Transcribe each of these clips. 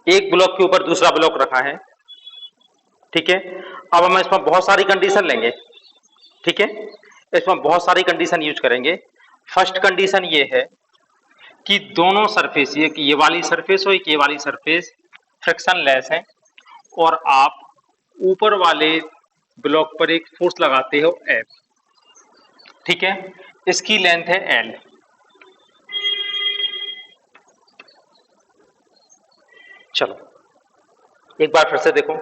एक ब्लॉक के ऊपर दूसरा ब्लॉक रखा है, ठीक है। अब हम इसमें बहुत सारी कंडीशन लेंगे, ठीक है, इसमें बहुत सारी कंडीशन यूज करेंगे। फर्स्ट कंडीशन ये है कि दोनों सरफेस, ये वाली सरफेस और ये वाली सरफेस फ्रिक्शन लेस है, और आप ऊपर वाले ब्लॉक पर एक फोर्स लगाते हो F, ठीक है, इसकी लेंथ है L। चलो एक बार फिर से देखो,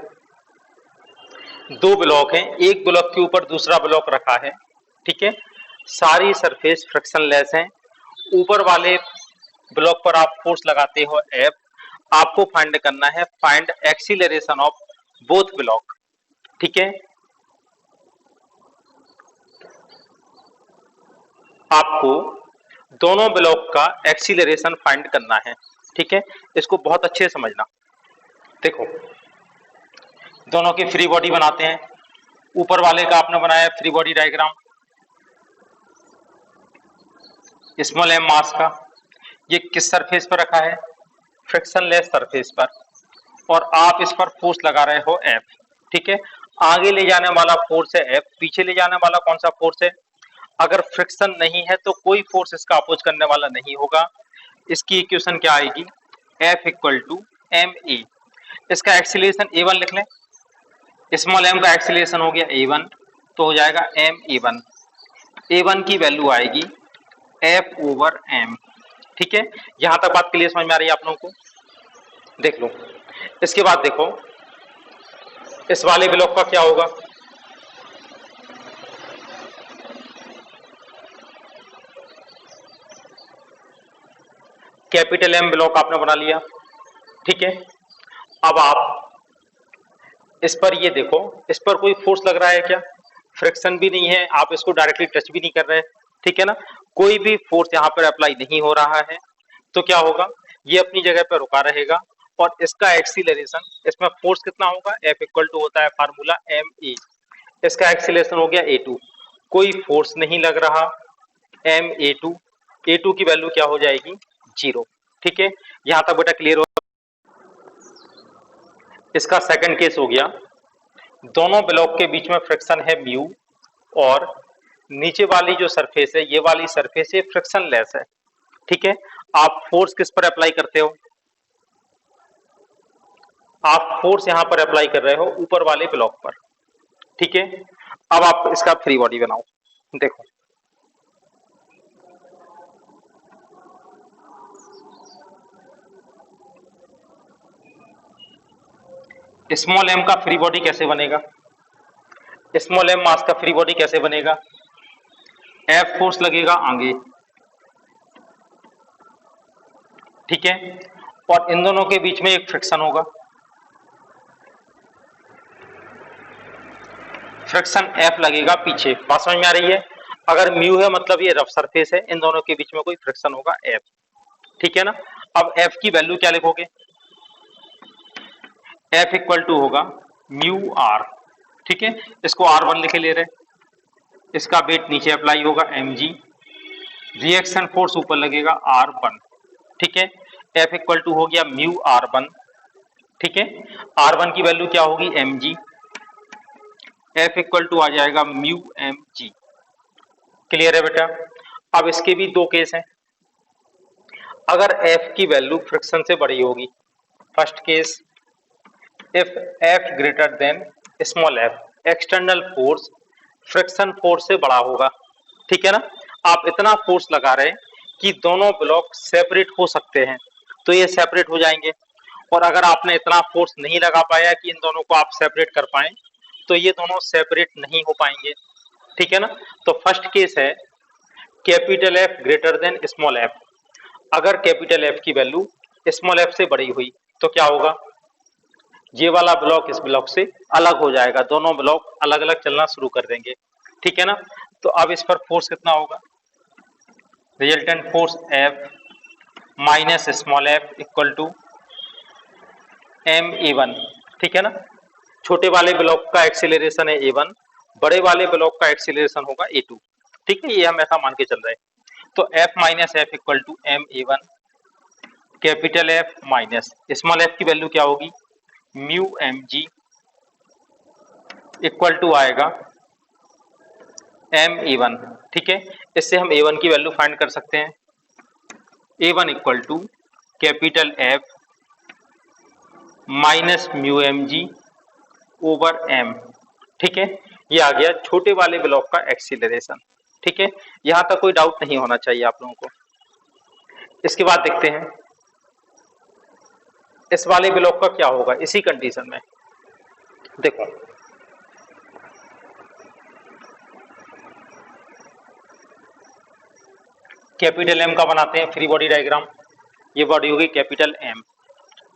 दो ब्लॉक हैं, एक ब्लॉक के ऊपर दूसरा ब्लॉक रखा है, ठीक है, सारी सरफेस फ्रिक्शन लेस है, ऊपर वाले ब्लॉक पर आप फोर्स लगाते हो F, आपको फाइंड करना है find acceleration of both block, ठीक है। आपको दोनों ब्लॉक का एक्सीलरेशन फाइंड करना है, ठीक है, इसको बहुत अच्छे से समझना। देखो दोनों की फ्री बॉडी बनाते हैं, ऊपर वाले का आपने बनाया free body diagram, small M mass का, ये किस सरफेस पर रखा है, फ्रिक्शन लेस सरफेस पर, और आप इस पर फोर्स लगा रहे हो F, ठीक है। आगे ले जाने वाला फोर्स है F, पीछे ले जाने वाला कौन सा फोर्स है, अगर फ्रिक्शन नहीं है तो कोई फोर्स इसका अपोज करने वाला नहीं होगा। इसकी इक्वेशन क्या आएगी, F equal to M A, इसका एक्सीलरेशन A1 लिख लें, स्मॉल m का एक्सीलरेशन हो गया A1, तो हो जाएगा एम A1, A1 की वैल्यू आएगी F ओवर m, ठीक है। यहां तक बात क्लियर समझ में आ रही है आप लोगों को, देख लो। इसके बाद देखो इस वाले ब्लॉक का क्या होगा, कैपिटल M ब्लॉक आपने बना लिया, ठीक है। अब आप इस पर ये देखो, इस पर कोई फोर्स लग रहा है क्या, फ्रिक्शन भी नहीं है, आप इसको डायरेक्टली टच भी नहीं कर रहे, ठीक है ना, कोई भी फोर्स यहाँ पर अप्लाई नहीं हो रहा है, तो क्या होगा, ये अपनी जगह पर रुका रहेगा, और इसका एक्सीलरेशन, इसमें फोर्स कितना होगा, F इक्वल टू होता है फार्मूला एम ए, इसका एक्सीलरेशन हो गया A2, कोई फोर्स नहीं लग रहा, एम A2 की वैल्यू क्या हो जाएगी, 0, ठीक है। यहां तक बेटा क्लियर हो। इसका सेकंड केस हो गया, दोनों ब्लॉक के बीच में फ्रिक्शन है म्यू, और नीचे वाली जो सरफेस है, ये वाली सरफेस है फ्रिक्शन लेस है, ठीक है। आप फोर्स किस पर अप्लाई करते हो, आप फोर्स यहां पर अप्लाई कर रहे हो ऊपर वाले ब्लॉक पर, ठीक है। अब आप इसका फ्री बॉडी बनाओ, देखो स्मॉल m का फ्री बॉडी कैसे बनेगा, स्मॉल m मास का फ्री बॉडी कैसे बनेगा, F फोर्स लगेगा आगे, ठीक है, और इन दोनों के बीच में एक फ्रिक्शन होगा, फ्रिक्शन F लगेगा पीछे, बात समझ में आ रही है। अगर म्यू है मतलब ये रफ सरफेस है, इन दोनों के बीच में कोई फ्रिक्शन होगा F, ठीक है ना। अब F की वैल्यू क्या लिखोगे, F इक्वल टू होगा म्यू आर, ठीक है, इसको R1 लिखे ले रहे, इसका वेट नीचे अप्लाई होगा mg, रिएक्शन फोर्स ऊपर लगेगा R1, ठीक है। F इक्वल टू हो गया म्यू R1, ठीक है, R1 की वैल्यू क्या होगी mg, F इक्वल टू आ जाएगा म्यू mg, क्लियर है बेटा। अब इसके भी दो केस हैं, अगर F की वैल्यू फ्रिक्शन से बड़ी होगी, first case if F greater than small f, external force friction force से बड़ा होगा, ठीक है ना। आप इतना फोर्स लगा रहे कि दोनों ब्लॉक सेपरेट हो सकते हैं, तो ये सेपरेट हो जाएंगे, और अगर आपने इतना फोर्स नहीं लगा पाया कि इन दोनों को आप सेपरेट कर पाए, तो ये दोनों सेपरेट नहीं हो पाएंगे, ठीक है ना। तो फर्स्ट केस है capital F greater than small f, अगर कैपिटल F की वैल्यू स्मॉल f से बड़ी हुई तो क्या होगा, ये वाला ब्लॉक इस ब्लॉक से अलग हो जाएगा, दोनों ब्लॉक अलग अलग चलना शुरू कर देंगे, ठीक है ना। तो अब इस पर फोर्स कितना होगा, resultant force F minus small f equal to M A1, ठीक है ना। छोटे वाले ब्लॉक का एक्सीलरेशन है A1, बड़े वाले ब्लॉक का एक्सीलरेशन होगा A2, ठीक है, ये हम ऐसा मान के चल रहे हैं। तो F minus F equal to M A1, capital F minus small F की वैल्यू क्या होगी, mu M G equal to आएगा एम ए वन। ठीक है, इससे हम ए वन की वैल्यू फाइंड कर सकते हैं। A one equal to capital F minus mu M G over M. ठीक है, ये आ गया छोटे वाले ब्लॉक का एक्सीलरेशन। ठीक है, यहां तक कोई डाउट नहीं होना चाहिए आप लोगों को। इसके बाद देखते हैं इस वाले ब्लॉक का क्या होगा इसी कंडीशन में। देखो कैपिटल एम का बनाते हैं फ्री बॉडी डायग्राम। ये बॉडी होगी कैपिटल एम।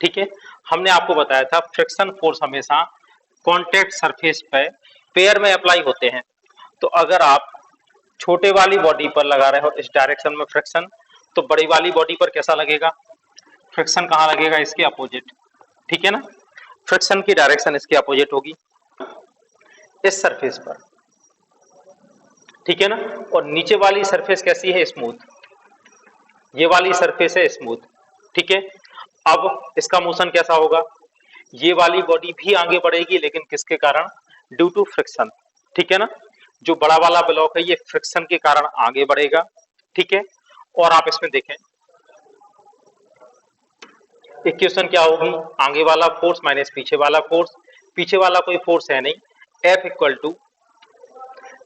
ठीक है, हमने आपको बताया था फ्रिक्शन फोर्स हमेशा कॉन्टैक्ट सरफेस पे पेयर में अप्लाई होते हैं। तो अगर आप छोटे वाली बॉडी पर लगा रहे हो इस डायरेक्शन में फ्रिक्शन, तो बड़ी वाली बॉडी पर कैसा लगेगा, फ्रिक्शन कहाँ लगेगा, इसके अपोजिट। ठीक है ना, फ्रिक्शन की डायरेक्शन इसके अपोजिट होगी इस सरफेस पर। ठीक है ना, और नीचे वाली सरफेस कैसी है, स्मूथ। ये वाली सरफेस है स्मूथ। ठीक है, अब इसका मोशन कैसा होगा, ये वाली बॉडी भी आगे बढ़ेगी लेकिन किसके कारण, ड्यू टू फ्रिक्शन। ठीक है ना, जो बड़ा वाला ब्लॉक है ये फ्रिक्शन के कारण आगे बढ़ेगा। ठीक है, और आप इसमें देखें इक्वेशन क्या होगी, आगे वाला फोर्स माइनस पीछे वाला फोर्स। पीछे वाला कोई फोर्स है नहीं, F equal to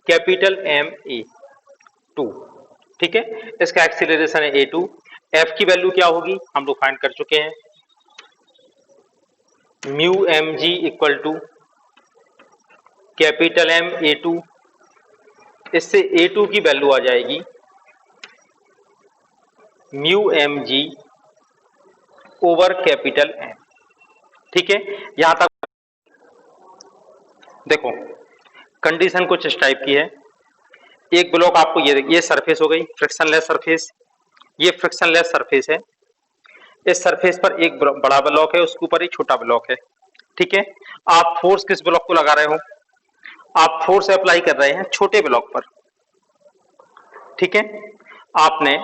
capital M A two. ठीक है, इसका एक्सीलरेशन है ए टू। एफ की वैल्यू क्या होगी हम लोग फाइंड कर चुके हैं, mu M G equal to capital M A two. इससे ए टू की वैल्यू आ जाएगी mu M G over capital M. ठीक है, यहां तक देखो कंडीशन कुछ इस टाइप की है। एक ब्लॉक आपको ये सरफेस हो गई फ्रिक्शनलेस सरफेस, ये फ्रिक्शनलेस सरफेस है। इस सरफेस पर एक बड़ा ब्लॉक है, उसके ऊपर एक छोटा ब्लॉक है। ठीक है, आप फोर्स किस ब्लॉक को लगा रहे हो, आप फोर्स अप्लाई कर रहे हैं छोटे ब्लॉक पर। ठीक है, आपने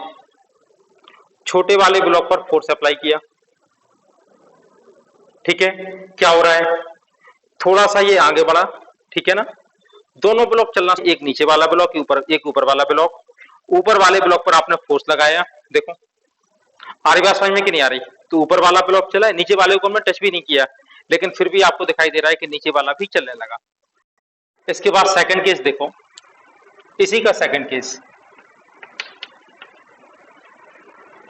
छोटे वाले ब्लॉक पर फोर्स अप्लाई किया। ठीक है, क्या हो रहा है, थोड़ा सा ये आगे बढ़ा। ठीक है ना, दोनों ब्लॉक चलना, एक नीचे वाला ब्लॉक एक ऊपर वाला ब्लॉक। ऊपर वाले ब्लॉक पर आपने फोर्स लगाया। देखो आ रही बात समझ में कि नहीं आ रही, तो ऊपर वाला ब्लॉक चला है, नीचे वाले को हमने टच भी नहीं किया, लेकिन फिर भी आपको दिखाई दे रहा है कि नीचे वाला भी चलने लगा। इसके बाद सेकंड केस देखो, इसी का सेकंड केस,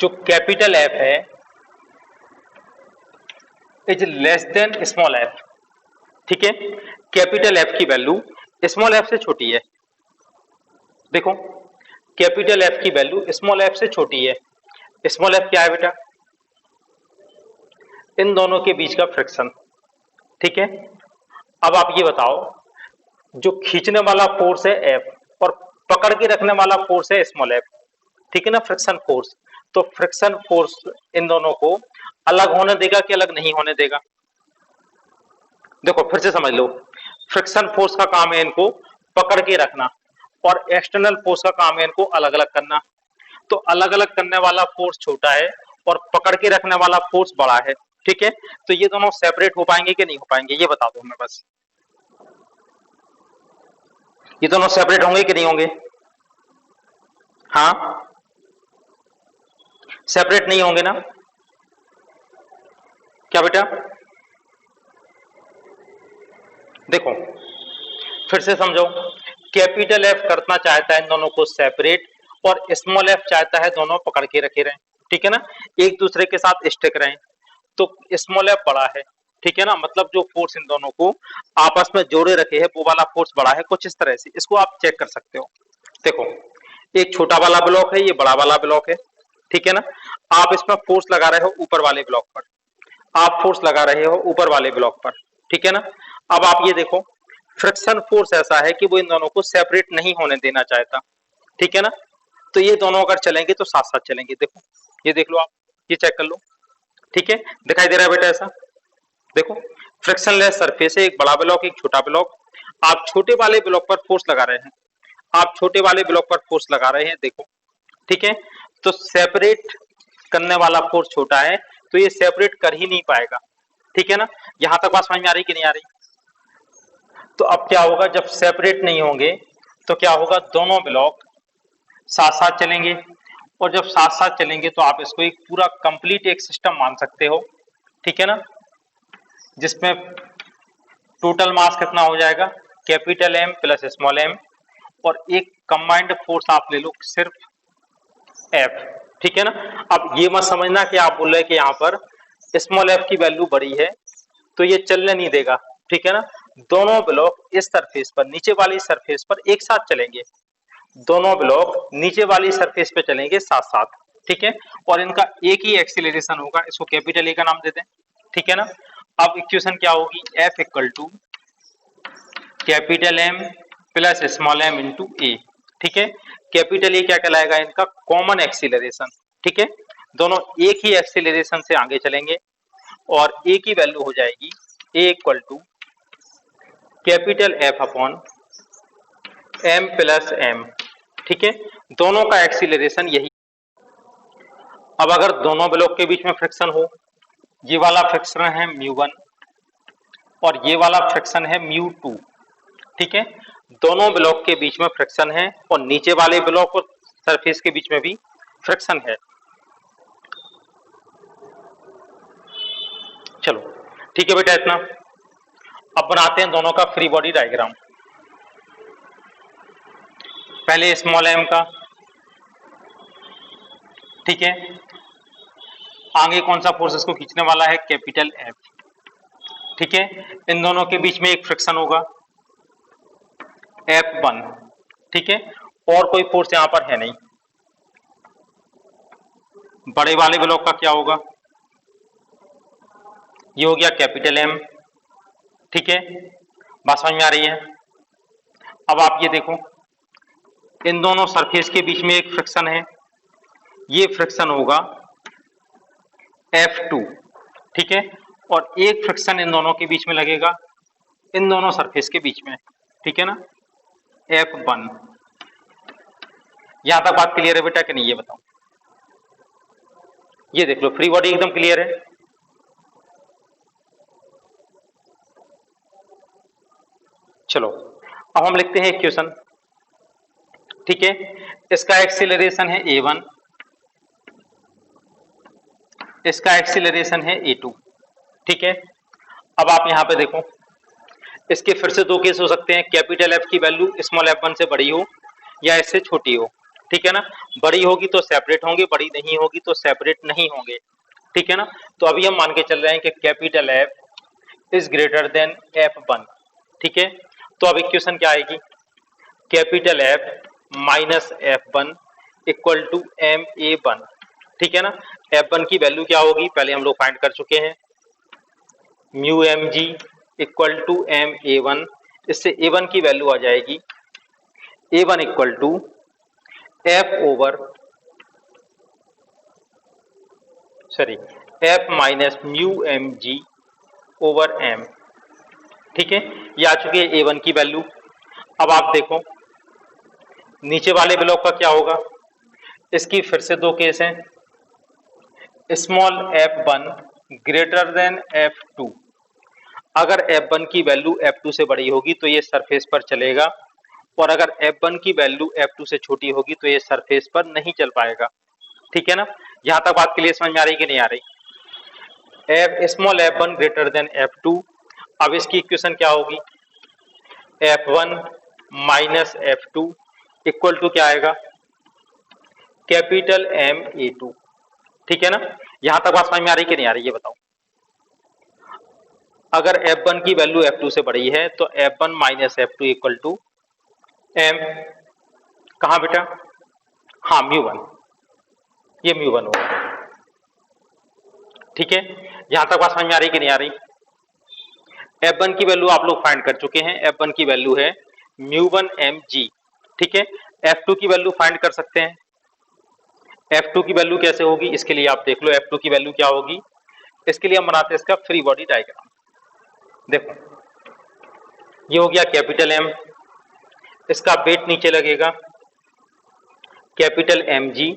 जो कैपिटल एफ है is less than small F. ठीक है, कैपिटल एफ की वैल्यू स्मॉल एफ से छोटी है। देखो कैपिटल एफ की वैल्यू स्मॉल एफ से छोटी है। स्मॉल एफ क्या है बेटा, इन दोनों के बीच का फ्रिक्शन। ठीक है, अब आप ये बताओ, जो खींचने वाला फोर्स है एफ और पकड़ के रखने वाला फोर्स है स्मॉल एफ। ठीक है ना, फ्रिक्शन फोर्स। तो फ्रिक्शन फोर्स इन दोनों को अलग होने देगा कि अलग नहीं होने देगा। देखो फिर से समझ लो, फ्रिक्शन फोर्स का काम है इनको पकड़ के रखना, और एक्सटर्नल फोर्स का काम है इनको अलग अलग करना। तो अलग अलग करने वाला फोर्स छोटा है और पकड़ के रखने वाला फोर्स बड़ा है। ठीक है, तो ये दोनों सेपरेट हो पाएंगे कि नहीं हो पाएंगे, ये बता दो हमें बस। ये दोनों सेपरेट होंगे कि नहीं होंगे, हाँ सेपरेट नहीं होंगे ना, क्या बेटा। देखो फिर से समझो, कैपिटल एफ करना चाहता है इन दोनों को सेपरेट, और स्मॉल एफ चाहता है दोनों पकड़ के रखे रहें। ठीक है ना, एक दूसरे के साथ स्टिक रहें। तो स्मॉल एफ बड़ा है। ठीक है ना, मतलब जो फोर्स इन दोनों को आपस में जोड़े रखे है वो वाला फोर्स बड़ा है, कुछ इस तरह से इसको आप चेक कर सकते हो। देखो एक छोटा वाला ब्लॉक है, ये बड़ा वाला ब्लॉक है। ठीक है ना, आप इसमें फोर्स लगा रहे हो ऊपर वाले ब्लॉक पर, आप फोर्स लगा रहे हो ऊपर वाले ब्लॉक पर। ठीक है ना, अब आप ये देखो फ्रिक्शन फोर्स ऐसा है कि वो इन दोनों को सेपरेट नहीं होने देना चाहता। ठीक है ना, तो ये दोनों अगर चलेंगे तो साथ साथ चलेंगे। देखो ये देख लो आप, ये चेक कर लो। ठीक है, दिखाई दे रहा है बेटा ऐसा। देखो फ्रिक्शनलेस सरफेस है, एक बड़ा ब्लॉक एक छोटा ब्लॉक। आप छोटे वाले ब्लॉक पर फोर्स लगा रहे हैं, आप छोटे वाले ब्लॉक पर फोर्स लगा रहे हैं। देखो ठीक है, तो सेपरेट करने वाला फोर्स छोटा है तो ये सेपरेट कर ही नहीं पाएगा, ठीक है ना। यहां तक बात समझ में आ रही कि नहीं आ रही? तो अब क्या होगा, जब सेपरेट नहीं होंगे तो क्या होगा, दोनों ब्लॉक साथ साथ चलेंगे, और जब साथ साथ चलेंगे तो आप इसको एक पूरा कंप्लीट एक सिस्टम मान सकते हो, ठीक है ना, जिसमें टोटल मास कितना हो जाएगा, capital M plus small M, और एक कंबाइंड फोर्स आप ले लो सिर्फ एफ, ठीक है ना। अब ये मत समझना कि आप बोल रहे हैं कि यहाँ पर स्मॉल एफ की वैल्यू बड़ी है तो ये चलने नहीं देगा, ठीक है ना। दोनों ब्लॉक इस सरफेस पर, नीचे वाली सरफेस पर एक साथ चलेंगे, दोनों ब्लॉक नीचे वाली सरफेस पे चलेंगे साथ साथ, ठीक है, और इनका एक ही एक्सीलरेशन होगा, इसको कैपिटल ए का नाम देते हैं, ठीक है ना। अब इक्वेशन क्या होगी, F equal to capital M plus small M into A, ठीक है। कैपिटल ए क्या कहलाएगा, इनका कॉमन एक्सीलरेशन, ठीक है, दोनों एक ही एक्सीलरेशन से आगे चलेंगे और ए की वैल्यू हो जाएगी A equal to capital F upon M plus M, ठीक है, दोनों का एक्सीलरेशन यही। अब अगर दोनों ब्लॉक के बीच में फ्रिक्शन हो, ये वाला फ्रिक्शन है μ1 और ये वाला फ्रिक्शन है μ2, ठीक है, दोनों ब्लॉक के बीच में फ्रिक्शन है और नीचे वाले ब्लॉक और सरफेस के बीच में भी फ्रिक्शन है। चलो ठीक है बेटा, इतना। अब बनाते हैं दोनों का फ्री बॉडी डायग्राम। पहले स्मॉल एम का, ठीक है, आगे कौन सा फोर्स इसको खींचने वाला है, कैपिटल एफ, ठीक है, इन दोनों के बीच में एक फ्रिक्शन होगा F1, ठीक है, और कोई फोर्स यहां पर है नहीं। बड़े वाले ब्लॉक का क्या होगा, ये हो गया कैपिटल एम, ठीक है, बात समझ में आ रही है। अब आप ये देखो, इन दोनों सरफेस के बीच में एक फ्रिक्शन है, ये फ्रिक्शन होगा F2, ठीक है, और एक फ्रिक्शन इन दोनों के बीच में लगेगा, इन दोनों सरफेस के बीच में, ठीक है ना, F1। यहां तक बात क्लियर है बेटा कि नहीं, ये बताओ। ये देख लो, फ्री बॉडी एकदम क्लियर है। चलो अब हम लिखते हैं इक्वेशन, ठीक है, इसका एक्सीलरेशन है a1, इसका एक्सीलरेशन है a2, ठीक है। अब आप यहां पे देखो, इसके फिर से दो केस हो सकते हैं, कैपिटल एफ की वैल्यू स्मॉल f1 से बड़ी हो या इससे छोटी हो, ठीक है ना। बड़ी होगी तो सेपरेट होंगे, बड़ी नहीं होगी तो सेपरेट नहीं होंगे, ठीक है ना। तो अभी हम मान के चल रहे हैं कि capital F is greater than f1, ठीक है। तो अब इक्वेशन क्या आएगी, capital F minus f1 equal to ma1, ठीक है ना। f1 की वैल्यू क्या होगी, पहले हम लोग फाइंड कर चुके हैं, mu M G equal to ma1, इससे a1 की वैल्यू आ जाएगी a1 equal to f minus mu M G over m, ठीक है, ये आ चुकी है a1 की वैल्यू। अब आप देखो नीचे वाले ब्लॉक का क्या होगा, इसकी फिर से दो केस हैं, small f1 greater than f2, अगर f1 की वैल्यू f2 से बड़ी होगी तो ये सरफेस पर चलेगा, और अगर f1 की वैल्यू f2 से छोटी होगी तो ये सरफेस पर नहीं चल पाएगा, ठीक है ना। यहां तक बात क्लियर समझ में आ रही कि नहीं आ रही, small f1 greater than f2। अब इसकी इक्वेशन क्या होगी, f1 minus f2 equal to क्या आएगा, कैपिटल ma2, ठीक है ना। यहां तक बात समझ में आ रही कि नहीं आ रही, ये बताओ। अगर f1 की वैल्यू f2 से बड़ी है तो f1 minus f2 equal to m, कहां बेटा, हाँ μ1, ये μ1 होगा, ठीक है। यहां तक बात समझ में आ रही कि नहीं आ रही, f1 की वैल्यू आप लोग फाइंड कर चुके हैं, f1 की वैल्यू है μ1 mg, ठीक है। f2 की वैल्यू फाइंड कर सकते हैं, f2 की वैल्यू कैसे होगी, इसके लिए आप देख लो f2 की वैल्यू क्या होगी। इसके लिए हम बनाते हैं इसका फ्री बॉडी डायग्राम। देखो ये हो गया कैपिटल M, इसका वेट नीचे लगेगा कैपिटल mg,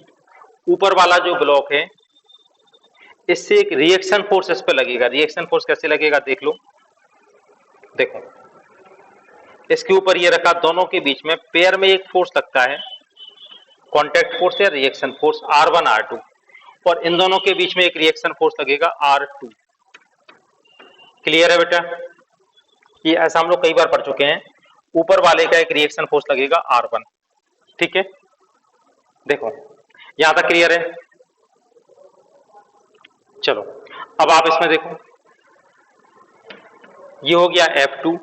ऊपर वाला जो ब्लॉक है इससे एक रिएक्शन फोर्स इस पे लगेगा। रिएक्शन फोर्स कैसे लगेगा देख लो। देखो इसके ऊपर ये रखा, दोनों के बीच में पेयर में एक फोर्स लगता है, कांटेक्ट फोर्स या रिएक्शन फोर्स R1 R2, और इन दोनों के बीच में एक रिएक्शन फोर्स लगेगा R2। क्लियर है बेटा? ये ऐसा हम लोग कई बार पढ़ चुके हैं। ऊपर वाले का एक रिएक्शन फोर्स लगेगा R1। ठीक है, देखो यहां तक क्लियर है? चलो अब आप इसमें देखो, ये हो गया F2।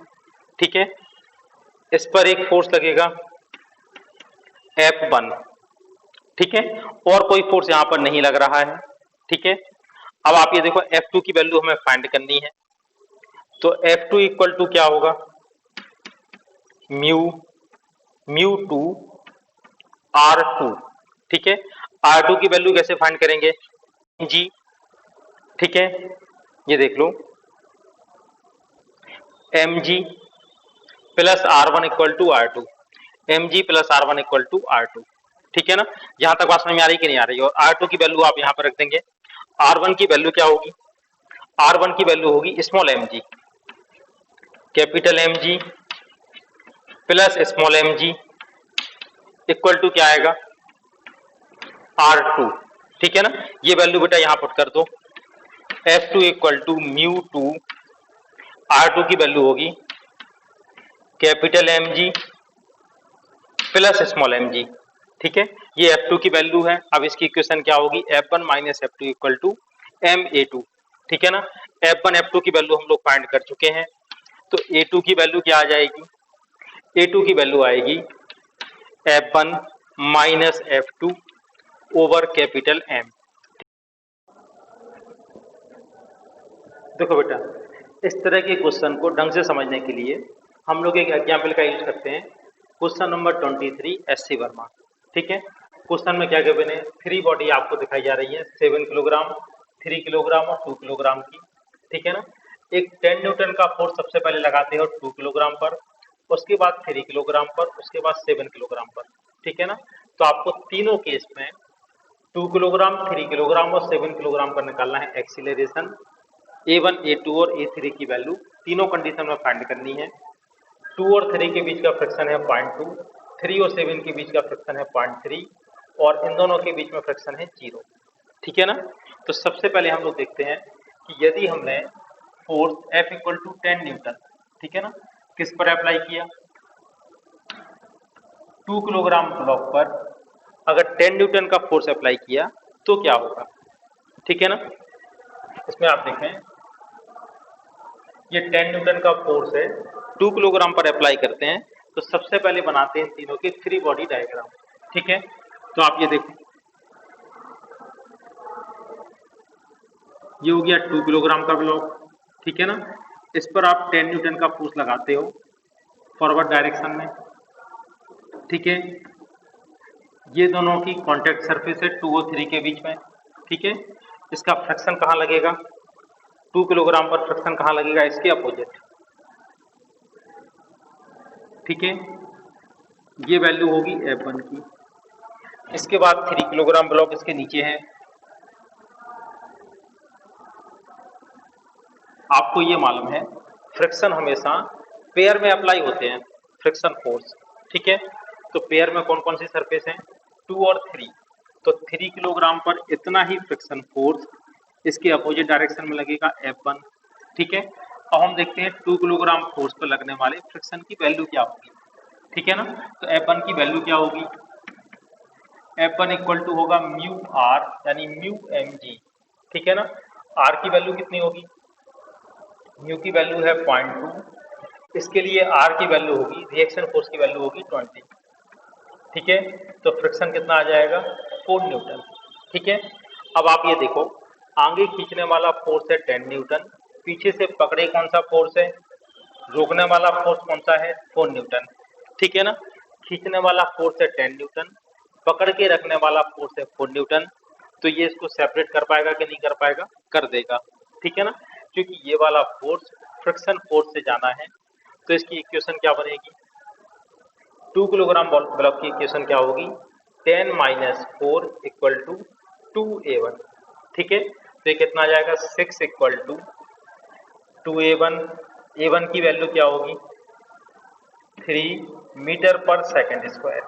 ठीक है, इस पर एक फोर्स लगेगा F1। ठीक है, और कोई फोर्स यहां पर नहीं लग रहा है। ठीक है, अब आप ये देखो F2 की वैल्यू हमें फाइंड करनी है, तो F2 इक्वल टू क्या होगा, म्यू 2 R2। ठीक है, R2 की वैल्यू कैसे फाइंड करेंगे, जी। ठीक है, ये देख लो mg plus R1 equal to R2, mg plus R1 equal to R2। ठीक है ना, यहां तक बात समझ में आ रही कि नहीं आ रही? और R2 की वैल्यू आप यहां पर रख देंगे। R1 की वैल्यू क्या होगी, R1 की वैल्यू होगी small mg, capital mg plus small mg equal to क्या आएगा, R2। ठीक है ना, ये वैल्यू बेटा यहां पुट कर दो। F2 equal to mu 2, R2 की वैल्यू होगी capital mg plus small mg। ठीक है, ये F2 की वैल्यू है। अब इसकी इक्वेशन क्या होगी, F1 minus F2 equal to Ma2। ठीक है ना, F1 F2 की वैल्यू हम लोग फाइंड कर चुके हैं, तो A2 की वैल्यू क्या आ जाएगी, A2 की वैल्यू आएगी F1 minus F2 over capital M। देखो बेटा, इस तरह के क्वेश्चन को ढंग से समझने के लिए हम लोग एक एग्जाम्पल का यूज करते हैं। Question number 23 SC Verma. ठीक है, क्वेश्चन में क्या गिवन है, 3 बॉडी आपको दिखाई जा रही है, 7 किलोग्राम, 3 किलोग्राम और 2 किलोग्राम की। ठीक है ना, एक 10 न्यूटन का फोर्स सबसे पहले लगाते हो 2 किलोग्राम पर, उसके बाद 3 किलोग्राम पर, उसके बाद 7 किलोग्राम पर। ठीक है ना, तो आपको तीनों केस में 2 किलोग्राम, 3 किलोग्राम और 7 किलोग्राम पर निकालना है एक्सीलरेशन। A1, A2 और A3 की वैल्यू तीनों कंडीशन में फाइंड करनी है। 2 और 3 के बीच का फ्रिक्शन है 0.2, 3 और 7 के बीच का फ्रिक्शन है 0.3, और इन दोनों के बीच में फ्रिक्शन है 0। ठीक है ना, तो सबसे पहले हम लोग देखते हैं कि यदि हमने force F equal to 10 newton, ठीक है ना, किस पर अप्लाई किया, 2 किलोग्राम ब्लॉक पर अगर 10 न्यूटन का फोर्स अप्लाई किया तो क्या होगा। ठीक है ना, इसमें आप देखें ये 10 न्यूटन का फोर्स है, 2 किलोग्राम पर अप्लाई करते हैं, तो सबसे पहले बनाते हैं तीनों के 3 बॉडी डायग्राम। ठीक है, तो आप ये देखो, ये हो गया 2 किलोग्राम का ब्लॉक। ठीक है ना, इस पर आप 10 न्यूटन का फोर्स लगाते हो फॉरवर्ड डायरेक्शन में। ठीक है, ये दोनों की कांटेक्ट सरफेस है 2 और 3 के बीच में। ठीक है, इसका फ्रिक्शन कहाँ लगेगा, 2 किलोग्राम पर फ्रिक्शन कहाँ लगेगा, इसके अपोजिट। ठीक है, ये वैल्यू होगी F1 की। इसके बाद 3 किलोग्राम ब्लॉक इसके नीचे है। आपको ये मालूम है फ्रिक्शन हमेशा पेयर में अप्लाई होते हैं, फ्रिक्शन फोर्स। ठीक है, तो पेयर में कौन कौन सी सरफेस हैं, 2 और 3, तो 3 किलोग्राम पर इतना ही फ्रिक्शन फोर्स इसके अपोजिट डायरेक्शन में लगेगा F1। ठीक है, अब हम देखते हैं 2 किलोग्राम फोर्स पर लगने वाले फ्रिक्शन की वैल्यू क्या होगी। ठीक है ना, तो F1 की वैल्यू क्या होगी, F1 इक्वल टू होगा म्यू R यानी म्यू mg। ठीक है ना, R की वैल्यू कितनी होगी, म्यू की वैल्यू है 0.2, इसके लिए R की वैल्यू होगी, रिएक्शन फोर्स की वैल्यू होगी 20। ठीक है, तो फ्रिक्शन कितना आ जाएगा, 4 न्यूटन। ठीक है, अब आप ये देखो, आगे खींचने वाला फोर्स है 10 न्यूटन, पीछे से पकड़े कौन सा फोर्स है, रोकने वाला फोर्स कौन सा है, 4 न्यूटन। ठीक है ना, खींचने वाला फोर्स है 10 न्यूटन, पकड़ के रखने वाला फोर्स है 4 न्यूटन। तो ये इसको सेपरेट कर पाएगा कि नहीं कर पाएगा, कर देगा। ठीक है ना, क्योंकि ये वाला फोर्स फ्रिक्शन फोर्स से जाना है, तो इसकी इक्वेशन क्या बनेगी, 2 किलोग्राम ब्लॉक की इक्वेशन क्या होगी, 10 माइनस 4 इक्वल टू 2A1। ठीक है, तो ये कितना आ जाएगा 6 इक्वल टू 2a1, a1 की वैल्यू क्या होगी 3 मीटर पर सेकेंड स्क्वायर।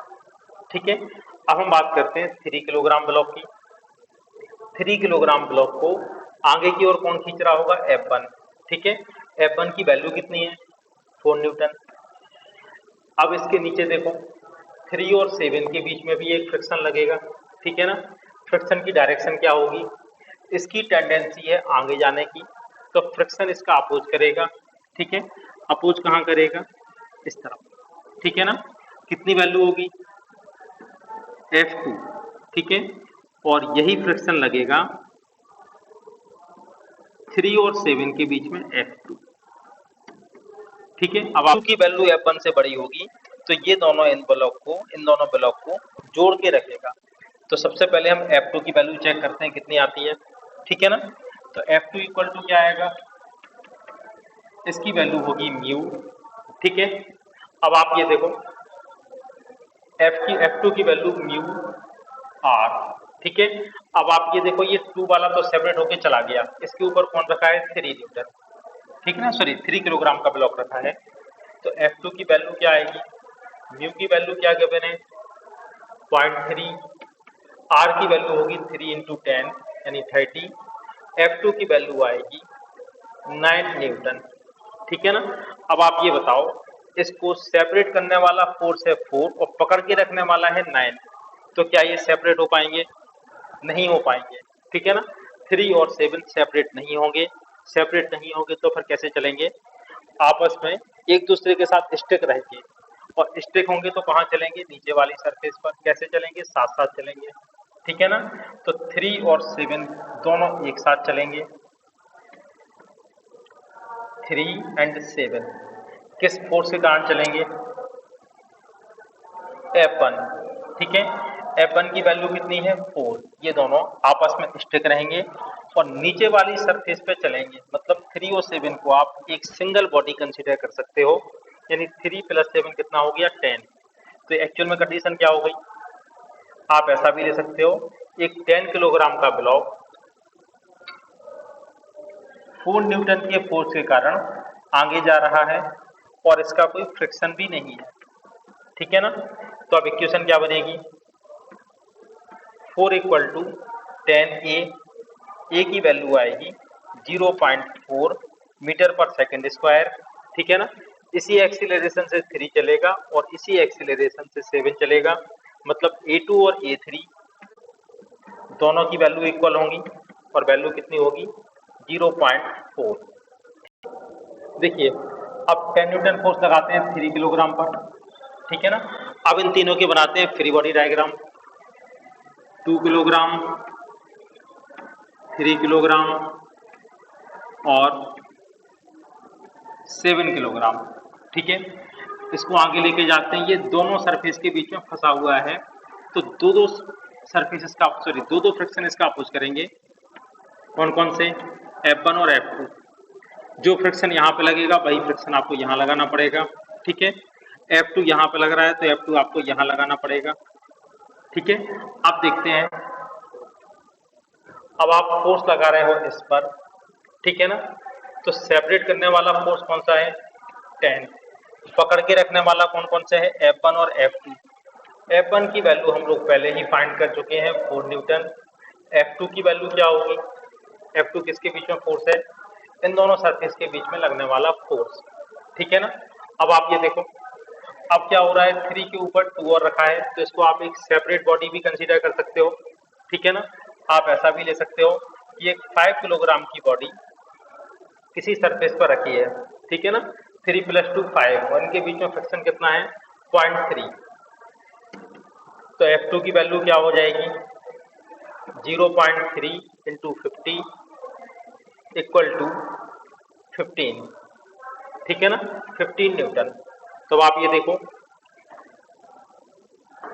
ठीक है, अब हम बात करते हैं 3 किलोग्राम ब्लॉक की। 3 किलोग्राम ब्लॉक को आगे की ओर कौन खींच रहा होगा F1। ठीक है, F1 की वैल्यू कितनी है 4 न्यूटन। अब इसके नीचे देखो 3 और 7 के बीच में भी एक फ्रिक्शन लगेगा। ठीक है ना, फ्रिक्शन की डायरेक्शन क्या होगी, इसकी टेंडेंसी है आगे जाने की, तो फ्रिक्शन इसका अपोज करेगा। ठीक है, अपोज कहाँ करेगा इस तरफ। ठीक है ना, कितनी वैल्यू होगी F2। ठीक है, और यही फ्रिक्शन लगेगा 3 और 7 के बीच में F2। ठीक है, अब F2 की वैल्यू F1 से बड़ी होगी तो ये दोनों इन दोनों ब्लॉक को जोड़ के रखेगा। तो सबसे पहले हम F2 की वैल्यू चेक करते हैं कितनी आती है। ठीक है ना, तो F2 इक्वल टू क्या आएगा, इसकी वैल्यू होगी म्यू। ठीक है, अब आप ये देखो F2 की वैल्यू म्यू आर। ठीक है, अब आप ये देखो ये 2 वाला तो सेपरेट होके चला गया, इसके ऊपर कौन रखा है 3 न्यूटन। ठीक है ना, सॉरी 3 किलोग्राम का ब्लॉक रखा है। तो F2 की वैल्यू क्या आएगी, म्यू की वैल्यू क्या गिवन है 0.3, आर की वैल्यू होगी 3 इंटू 10 यानी 30, F2 की वैल्यू आएगी 9 न्यूटन। ठीक है ना, अब आप ये बताओ इसको सेपरेट करने वाला फोर्स है 4 और पकड़ के रखने वाला है 9, तो क्या ये सेपरेट हो पाएंगे, नहीं हो पाएंगे। ठीक है ना, 3 और 7 सेपरेट नहीं होंगे, सेपरेट नहीं होंगे तो फिर कैसे चलेंगे, आपस में एक दूसरे के साथ स्टिक रहेंगे, और स्टिक होंगे तो कहाँ चलेंगे नीचे वाली सरफेस पर, कैसे चलेंगे साथ साथ चलेंगे। ठीक है ना, तो 3 और 7 दोनों एक साथ चलेंगे, 3 एंड 7 किस फोर्स के कारण चलेंगे F1। ठीक है, F1 की वैल्यू कितनी है 4, ये दोनों आपस में स्टिक रहेंगे और नीचे वाली सरफेस पे चलेंगे, मतलब 3 और 7 को आप एक सिंगल बॉडी कंसीडर कर सकते हो, यानी 3 + 7 कितना हो गया 10। तो एक्चुअल में कंडीशन क्या हो गई, आप ऐसा भी ले सकते हो एक 10 किलोग्राम का ब्लॉक 4 न्यूटन के फोर्स के कारण आगे जा रहा है और इसका कोई फ्रिक्शन भी नहीं है। ठीक है ना, तो अब इक्वेशन क्या बनेगी 4 इक्वल टू 10a, ए की वैल्यू आएगी 0.4 मीटर पर सेकेंड स्क्वायर। ठीक है ना, इसी एक्सीलरेशन से 3 चलेगा और इसी एक्सीलरेशन से 7 चलेगा, मतलब a2 और a3 दोनों की वैल्यू इक्वल होंगी और वैल्यू कितनी होगी 0.4। देखिए अब 10 न्यूटन फोर्स लगाते हैं 3 किलोग्राम पर। ठीक है ना, अब इन तीनों के बनाते हैं free body diagram. 2 kilogram, 3 kilogram और 7 किलोग्राम। ठीक है, इसको आगे लेके जाते हैं, ये दोनों सरफेस के बीच में फंसा हुआ है, तो दो सरफेसेस का दो फ्रिक्शन इसका अपोज करेंगे। कौन कौन से F1 और F2। जो फ्रिक्शन यहाँ पे लगेगा वही फ्रिक्शन आपको यहाँ लगाना पड़ेगा। ठीक है, F2 यहाँ पे लग रहा है तो F2 आपको यहाँ लगाना पड़ेगा। ठीक है, अब देखते हैं, अब आप फोर्स लगा रहे हो इस पर। ठीक है ना, तो सेपरेट करने वाला फोर्स कौन सा है 10, पकड़ के रखने वाला कौन कौन सा है F1 और F2। F1 की वैल्यू हम लोग पहले ही फाइंड कर चुके हैं 4 न्यूटन। F2 की वैल्यू क्या होगी, F2 किसके बीच में फोर्स है, इन दोनों सरफेस के बीच में लगने वाला फोर्स। ठीक है ना, अब आप ये देखो अब क्या हो रहा है 3 के ऊपर 2 और रखा है, तो इसको आप एक सेपरेट बॉडी भी कंसीडर कर सकते हो। ठीक है ना, आप ऐसा भी ले सकते हो कि एक 5 किलोग्राम की बॉडी किसी सरफेस पर रखी है। ठीक है ना, 3 + 2 5 और इनके बीच में फ्रिक्शन कितना है 0.3, तो F2 की वैल्यू क्या हो जाएगी 0.3 इंटू 50 इक्वल टू 15। ठीक है ना, 15 न्यूटन। तो आप ये देखो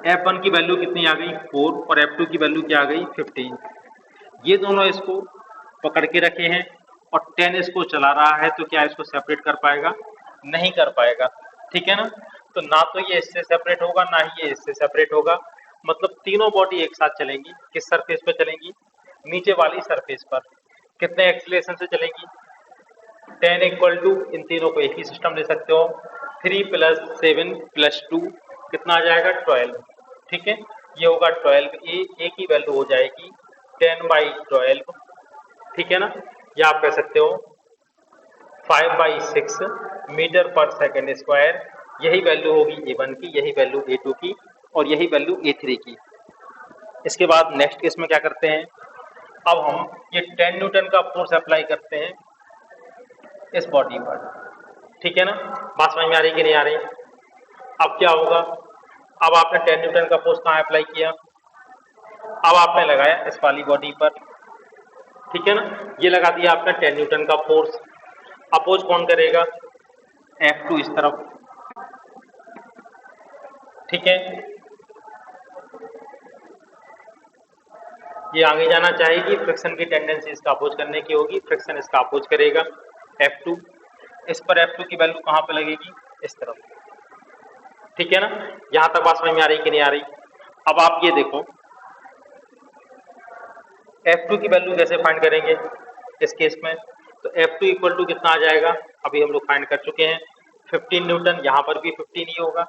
F1 की वैल्यू कितनी आ गई 4 और F2 की वैल्यू क्या आ गई 15। ये दोनों इसको पकड़ के रखे हैं और 10 इसको चला रहा है, तो क्या इसको सेपरेट कर पाएगा, नहीं कर पाएगा। ठीक है ना, तो ना तो ये इससे सेपरेट होगा ना ही ये इससे सेपरेट होगा, मतलब तीनों बॉडी एक साथ चलेंगी, किस सरफेस पर चलेंगी नीचे वाली सरफेस पर। कितने एक्सीलरेशन से चलेगी? 10 इक्वल टू, इन तीनों को एक ही सिस्टम ले सकते हो, 3 प्लस 7 प्लस 2 कितना आ जाएगा? 12। ठीक है, ये होगा 12, ए की वैल्यू हो जाएगी 10/12। ठीक है ना, या आप कह सकते हो 5/6 मीटर पर सेकेंड स्क्वायर। यही वैल्यू होगी A1 की, यही वैल्यू A2 की, और यही वैल्यू A3 की। इसके बाद नेक्स्ट केस में क्या करते हैं, अब हम ये 10 न्यूटन का फोर्स अप्लाई करते हैं इस बॉडी पर। ठीक है ना, बात समझ में आ रही कि नहीं आ रही? अब क्या होगा, अब आपने 10 न्यूटन का फोर्स कहाँ अप्लाई किया? अब आपने लगाया इस वाली बॉडी पर। ठीक है ना, ये लगा दिया आपने 10 न्यूटन का फोर्स। अपोज कौन करेगा? F2 इस तरफ। ठीक है, ये आगे जाना चाहेगी, फ्रिक्शन की टेंडेंसी इसका अपोज करने की होगी, फ्रिक्शन इसका अपोज करेगा F2। इस पर F2 की वैल्यू कहाँ पे लगेगी? इस तरफ। ठीक है ना, यहां तक बात समझ में आ रही कि नहीं आ रही? अब आप ये देखो F2 की वैल्यू कैसे फाइंड करेंगे इस केस में? तो F2 इक्वल टू कितना आ जाएगा? अभी हम लोग फाइंड कर चुके हैं 15 न्यूटन, यहाँ पर भी 15 ही होगा।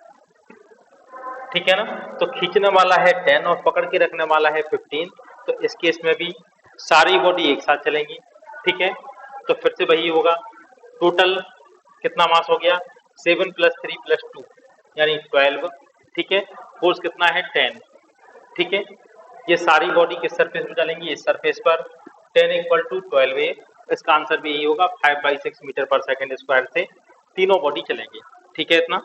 ठीक है ना, तो खींचने वाला है 10 और पकड़ के रखने वाला है 15, तो इस केस में भी सारी बॉडी एक साथ चलेंगी। ठीक है, तो फिर से वही होगा, टोटल कितना मास हो गया? 7 प्लस 3 प्लस 2 यानी 12। ठीक है, फोर्स कितना है? 10। ठीक है, ये सारी बॉडी किस सरफेस पर चलेंगी? इस सरफेस पर। 10 इक्वल टू 12A, इसका आंसर भी यही होगा, 5/6 मीटर पर सेकेंड स्क्वायर से तीनों बॉडी चलेंगी। ठीक है इतना।